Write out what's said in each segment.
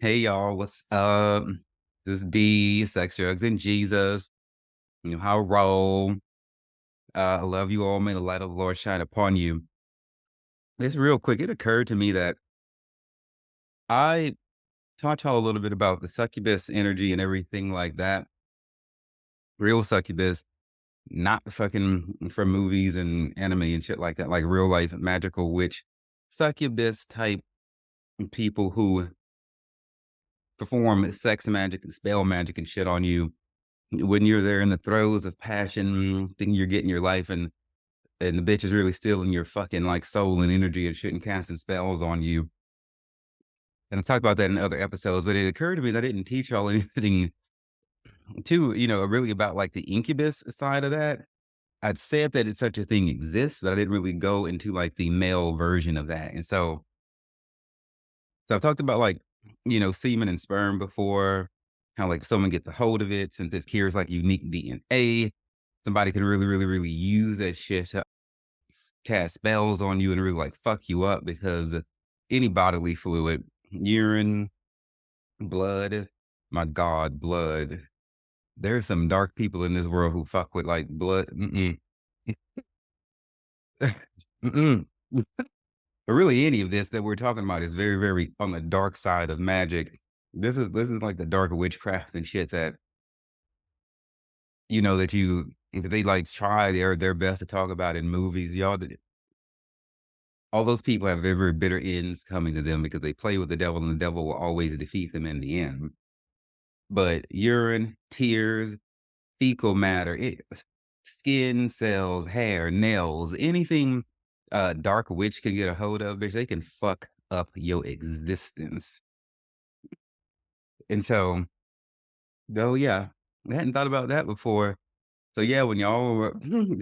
Hey y'all, what's up? This is B, Sex, Drugs, and Jesus. You know how I roll. I love you all. May the light of the Lord shine upon you. It's real quick. It occurred to me that I taught y'all a little bit about the succubus energy and everything like that. Real succubus, not fucking from movies and anime and shit like that, like real life magical witch succubus type people who perform sex magic and spell magic and shit on you when you're there in the throes of passion, thinking you're getting your life and the bitch is really stealing your fucking like soul and energy and shit and casting spells on you. And I talked about that in other episodes, but it occurred to me that I didn't teach y'all anything too, really about like the incubus side of that. I'd said that it's such a thing exists, but I didn't really go into like the male version of that. And so I've talked about like, semen and sperm before, how like someone gets a hold of it, since it carries like unique DNA. Somebody can really, really, really use that shit to cast spells on you and really like fuck you up because any bodily fluid, urine, blood, my God, blood. There's some dark people in this world who fuck with like blood. Mm-mm. Mm-mm. But really, any of this that we're talking about is very, very on the dark side of magic. This is like the dark witchcraft and shit that that they like try their best to talk about in movies. All those people have very, very bitter ends coming to them because they play with the devil, and the devil will always defeat them in the end. But urine, tears, fecal matter, skin cells, hair, nails, anything dark witch can get a hold of, bitch, they can fuck up your existence. And so, though, yeah, I hadn't thought about that before. So yeah, when y'all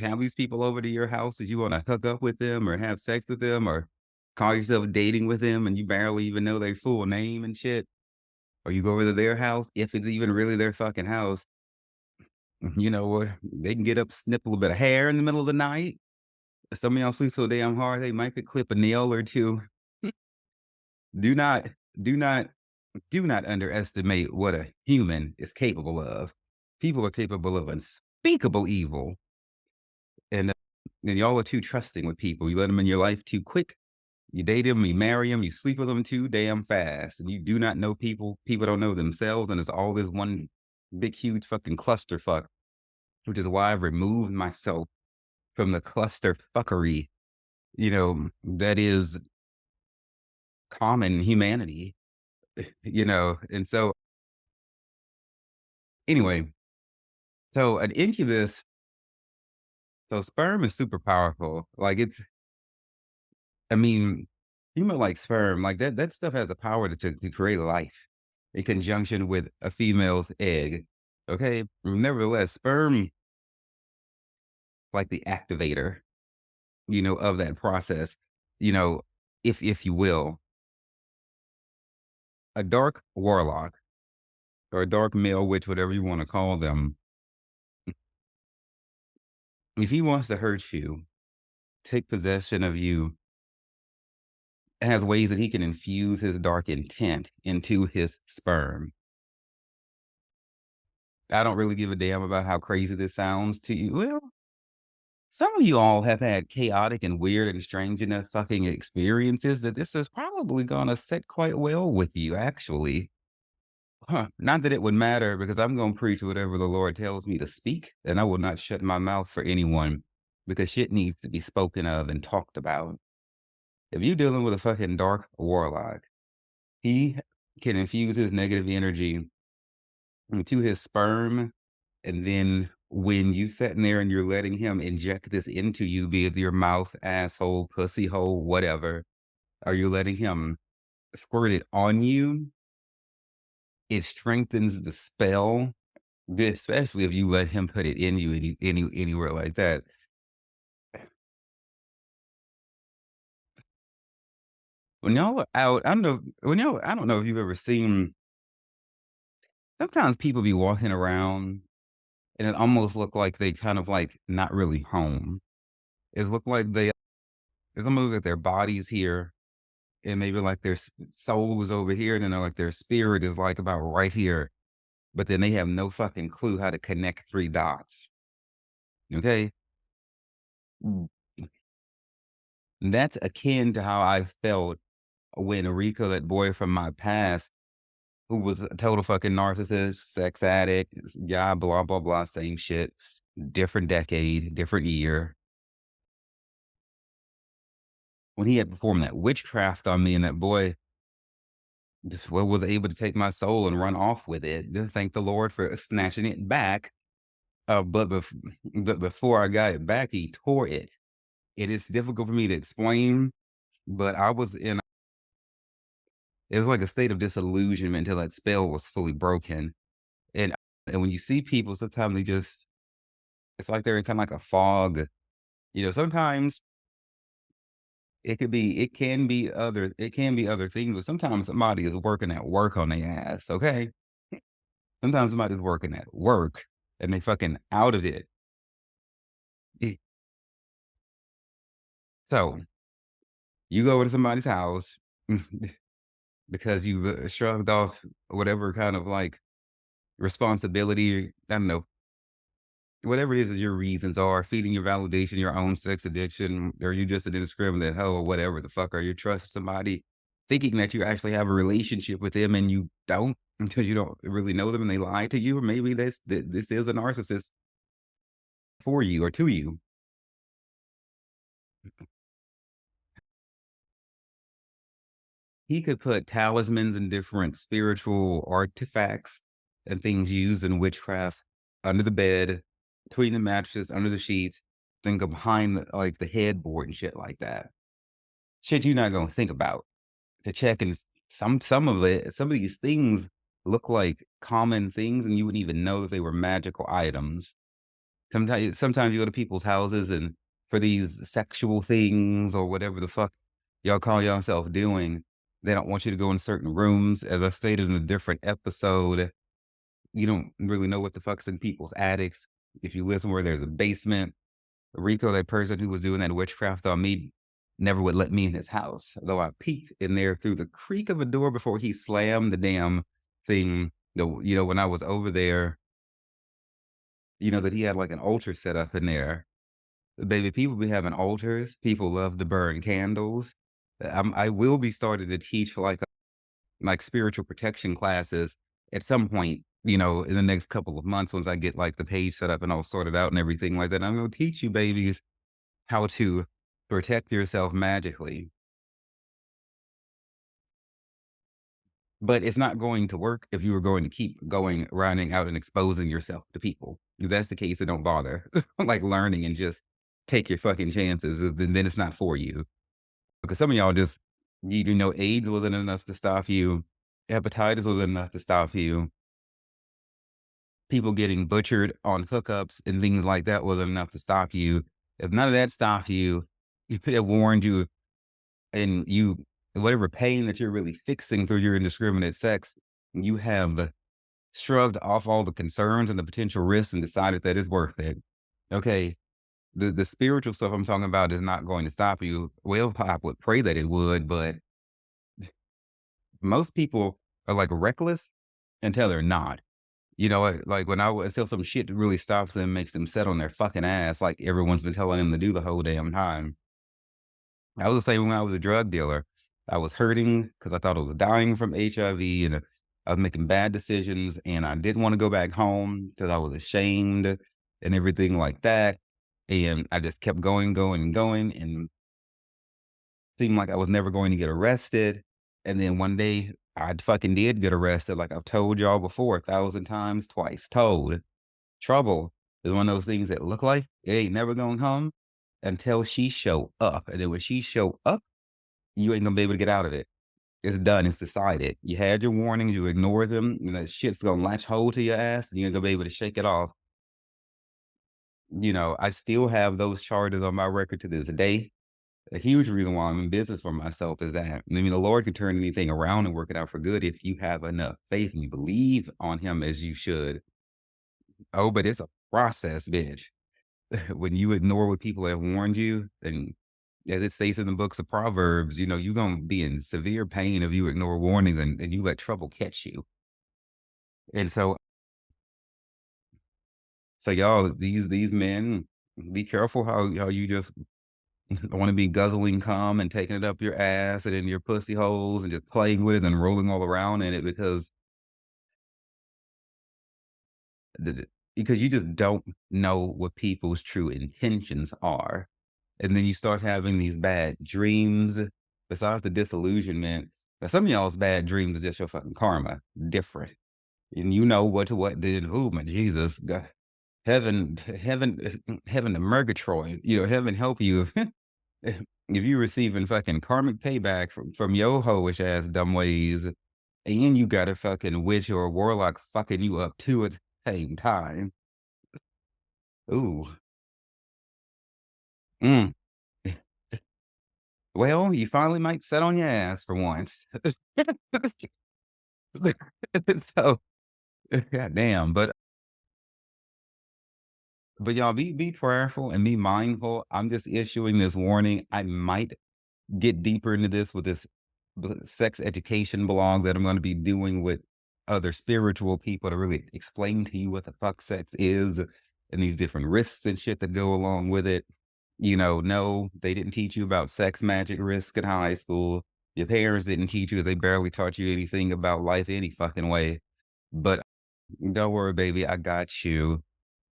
have these people over to your house, that you want to hook up with them or have sex with them or call yourself dating with them and you barely even know their full name and shit, or you go over to their house, if it's even really their fucking house, they can get up, snip a little bit of hair in the middle of the night. Some of y'all sleep so damn hard, they might could clip a nail or two. Do not, do not, do not underestimate what a human is capable of. People are capable of unspeakable evil. And y'all are too trusting with people. You let them in your life too quick. You date them, you marry them, you sleep with them too damn fast. And you do not know people. People don't know themselves. And it's all this one big, huge fucking clusterfuck, which is why I've removed myself from the cluster fuckery, that is common humanity, And so, anyway, so an incubus, so sperm is super powerful. Like I mean, human like sperm, like that stuff has the power to create life in conjunction with a female's egg. Okay. Nevertheless, sperm, like the activator, of that process, you know, if you will, a dark warlock or a dark male witch, whatever you want to call them, if he wants to hurt you, take possession of you, has ways that he can infuse his dark intent into his sperm. I don't really give a damn about how crazy this sounds to you. Well, some of you all have had chaotic and weird and strange enough fucking experiences that this is probably gonna sit quite well with you, actually. Huh. Not that it would matter because I'm gonna preach whatever the Lord tells me to speak, and I will not shut my mouth for anyone because shit needs to be spoken of and talked about. If you're dealing with a fucking dark warlock, he can infuse his negative energy into his sperm. And then when you sitting there and you're letting him inject this into you, be it your mouth, asshole, pussy hole, whatever, or you're letting him squirt it on you, it strengthens the spell, especially if you let him put it in you anywhere like that. When y'all are out, I don't know if you've ever seen, sometimes people be walking around and it almost look like they kind of like not really home. It look like it's almost like their body's here, and maybe like their soul is over here, and then like their spirit is like about right here, but then they have no fucking clue how to connect three dots. Okay. Mm. That's akin to how I felt when Rico, that boy from my past, who was a total fucking narcissist, sex addict, yeah, blah, blah, blah, same shit, different decade, different year. When he had performed that witchcraft on me and that boy just was able to take my soul and run off with it. Just thank the Lord for snatching it back. But before I got it back, he tore it. It is difficult for me to explain, but I was in it was like a state of disillusionment until that spell was fully broken. And and when you see people, sometimes they just it's like they're in kind of like a fog. Sometimes it can be other things, but sometimes somebody is working at work on their ass. Okay. Sometimes somebody's working at work and they fucking out of it. Eh, So you go to somebody's house because you shrugged off whatever kind of like responsibility. I don't know, whatever it is that your reasons are, feeding your validation, your own sex addiction, or you just an indiscriminate hoe or whatever the fuck, or you trust somebody thinking that you actually have a relationship with them and you don't until you don't really know them and they lie to you, or maybe this is a narcissist for you or to you. He could put talismans and different spiritual artifacts and things used in witchcraft under the bed, between the mattresses, under the sheets, then go behind like the headboard and shit like that. Shit you're not gonna think about to check, and some of these things look like common things, and you wouldn't even know that they were magical items. Sometimes you go to people's houses and for these sexual things or whatever the fuck y'all call yourself doing, they don't want you to go in certain rooms. As I stated in a different episode, you don't really know what the fuck's in people's attics. If you listen where there's a basement, Rico, that person who was doing that witchcraft on me, never would let me in his house, though I peeked in there through the creak of a door before he slammed the damn thing. When I was over there, that he had like an altar set up in there. Baby, people be having altars. People love to burn candles. I will be starting to teach like spiritual protection classes at some point, in the next couple of months once I get like the page set up and all sorted out and everything like that. I'm going to teach you babies how to protect yourself magically, but it's not going to work if you are going to keep going, running out and exposing yourself to people. If that's the case, then don't bother like learning and just take your fucking chances. Then it's not for you. Because some of y'all just, AIDS wasn't enough to stop you. Hepatitis wasn't enough to stop you. People getting butchered on hookups and things like that wasn't enough to stop you. If none of that stopped you, you could have warned you, and whatever pain that you're really fixing through your indiscriminate sex, you have shrugged off all the concerns and the potential risks and decided that it's worth it. Okay. The spiritual stuff I'm talking about is not going to stop you. Well, I would pray that it would, but most people are like reckless until they're not. Like when until some shit really stops them, makes them set on their fucking ass, like everyone's been telling them to do the whole damn time. I was the same when I was a drug dealer. I was hurting because I thought I was dying from HIV, and I was making bad decisions, and I didn't want to go back home because I was ashamed and everything like that. And I just kept going, going, and going, and seemed like I was never going to get arrested. And then one day I fucking did get arrested, like I've told y'all before 1,000 times, twice told. Trouble is one of those things that look like it ain't never gonna come until she show up. And then when she show up, you ain't gonna be able to get out of it. It's done. It's decided. You had your warnings. You ignore them, and that shit's gonna latch hold to your ass, and you ain't gonna be able to shake it off. I still have those charges on my record to this day. A huge reason why I'm in business for myself is that, I mean, the Lord can turn anything around and work it out for good if you have enough faith and you believe on Him as you should. Oh, but it's a process, bitch. When you ignore what people have warned you, then as it says in the books of Proverbs, you're gonna be in severe pain if you ignore warnings and you let trouble catch you. And so y'all, these men, be careful how you just want to be guzzling cum and taking it up your ass and in your pussy holes and just playing with it and rolling all around in it because you just don't know what people's true intentions are. And then you start having these bad dreams. Besides the disillusionment, but some of y'all's bad dreams is just your fucking karma. Different. And you know what did. Oh my Jesus. God. Heaven to Murgatroyd. Heaven help you if you receiving fucking karmic payback from your hoish ass dumb ways, and you got a fucking witch or a warlock fucking you up too at the same time. Ooh. Mm. Well, you finally might sit on your ass for once. So, goddamn, but y'all be prayerful and be mindful. I'm just issuing this warning. I might get deeper into this with this sex education blog that I'm going to be doing with other spiritual people to really explain to you what the fuck sex is and these different risks and shit that go along with it. No, they didn't teach you about sex magic risk in high school. Your parents didn't teach you. They barely taught you anything about life any fucking way. But don't worry, baby, I got you.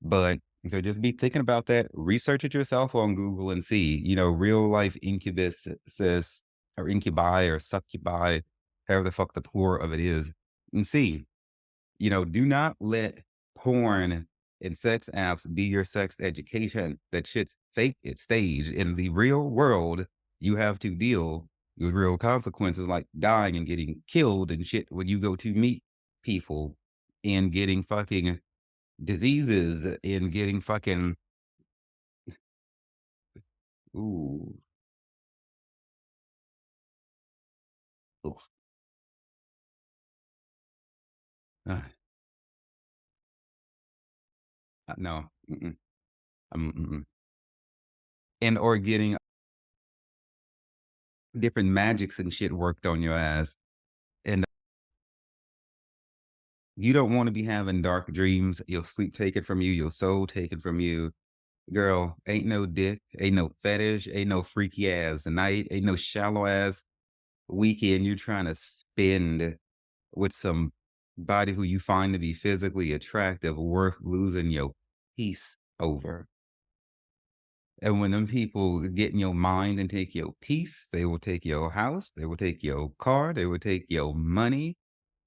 But just be thinking about that. Research it yourself on Google and see. Real life incubus says, or incubi or succubi, however the fuck the plural of it is, and see. Do not let porn and sex apps be your sex education. That shit's fake. It's staged. In the real world, you have to deal with real consequences like dying and getting killed and shit when you go to meet people and getting fucking diseases and getting fucking ooh, ugh, uh, no, mm-mm. And or getting different magics and shit worked on your ass, and you don't want to be having dark dreams. Your sleep taken from you, your soul taken from you. Girl, ain't no dick, ain't no fetish, ain't no freaky ass night, ain't no shallow ass weekend you're trying to spend with some body who you find to be physically attractive worth losing your peace over. And when them people get in your mind and take your peace, they will take your house, they will take your car, they will take your money,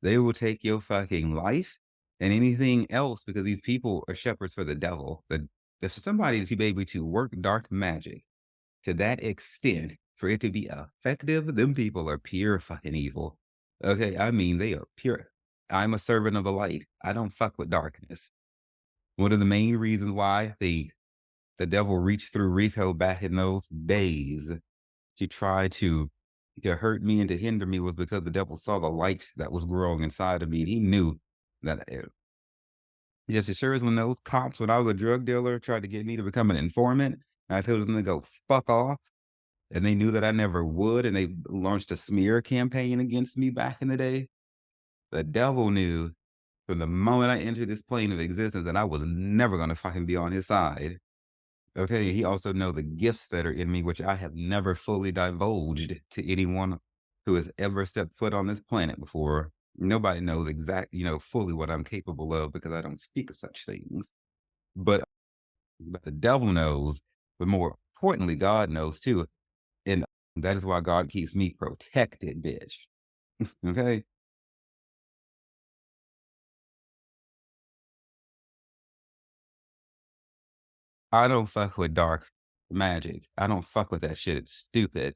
they will take your fucking life and anything else because these people are shepherds for the devil. If somebody to be able to work dark magic to that extent for it to be effective, them people are pure fucking evil. Okay, I mean they are pure. I'm a servant of the light. I don't fuck with darkness. One of the main reasons why the devil reached through Rico back in those days to try to hurt me and to hinder me was because the devil saw the light that was growing inside of me. And he knew that just as sure as when those cops, when I was a drug dealer, tried to get me to become an informant, I told them to go fuck off. And they knew that I never would. And they launched a smear campaign against me back in the day. The devil knew from the moment I entered this plane of existence that I was never going to fucking be on his side. Okay, he also know the gifts that are in me, which I have never fully divulged to anyone who has ever stepped foot on this planet before. Nobody knows fully what I'm capable of because I don't speak of such things. But the devil knows, but more importantly, God knows too. And that is why God keeps me protected, bitch. Okay? I don't fuck with dark magic. I don't fuck with that shit. It's stupid.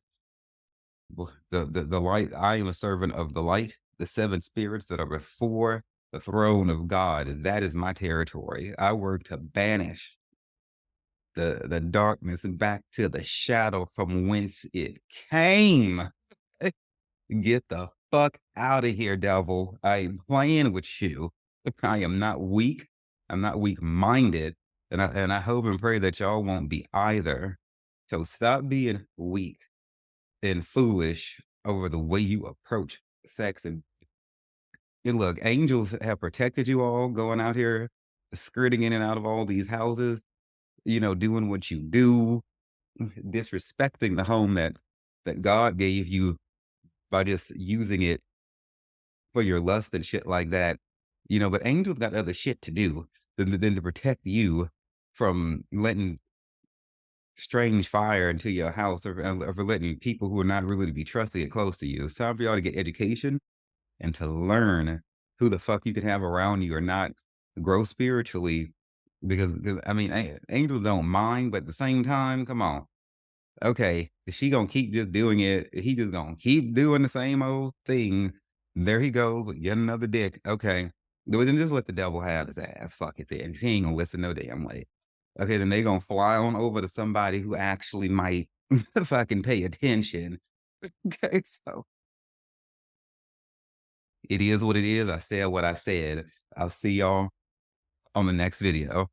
The light, I am a servant of the light, the seven spirits that are before the throne of God. That is my territory. I work to banish the darkness back to the shadow from whence it came. Get the fuck out of here, devil. I ain't playing with you. I am not weak. I'm not weak minded. And I hope and pray that y'all won't be either. So stop being weak and foolish over the way you approach sex. And look, angels have protected you all going out here, skirting in and out of all these houses, doing what you do, disrespecting the home that God gave you by just using it for your lust and shit like that. But angels got other shit to do than to protect you from letting strange fire into your house, or for letting people who are not really to be trusted get close to you. It's time for y'all to get education and to learn who the fuck you can have around you or not, grow spiritually. Because I mean, angels don't mind, but at the same time, come on. Okay, is she gonna keep just doing it? He just gonna keep doing the same old thing. There he goes, with yet another dick. Okay. Then just let the devil have his ass. Fuck it then. He ain't gonna listen no damn way. Okay, then they gonna fly on over to somebody who actually might fucking pay attention. Okay, so it is what it is. I said what I said. I'll see y'all on the next video.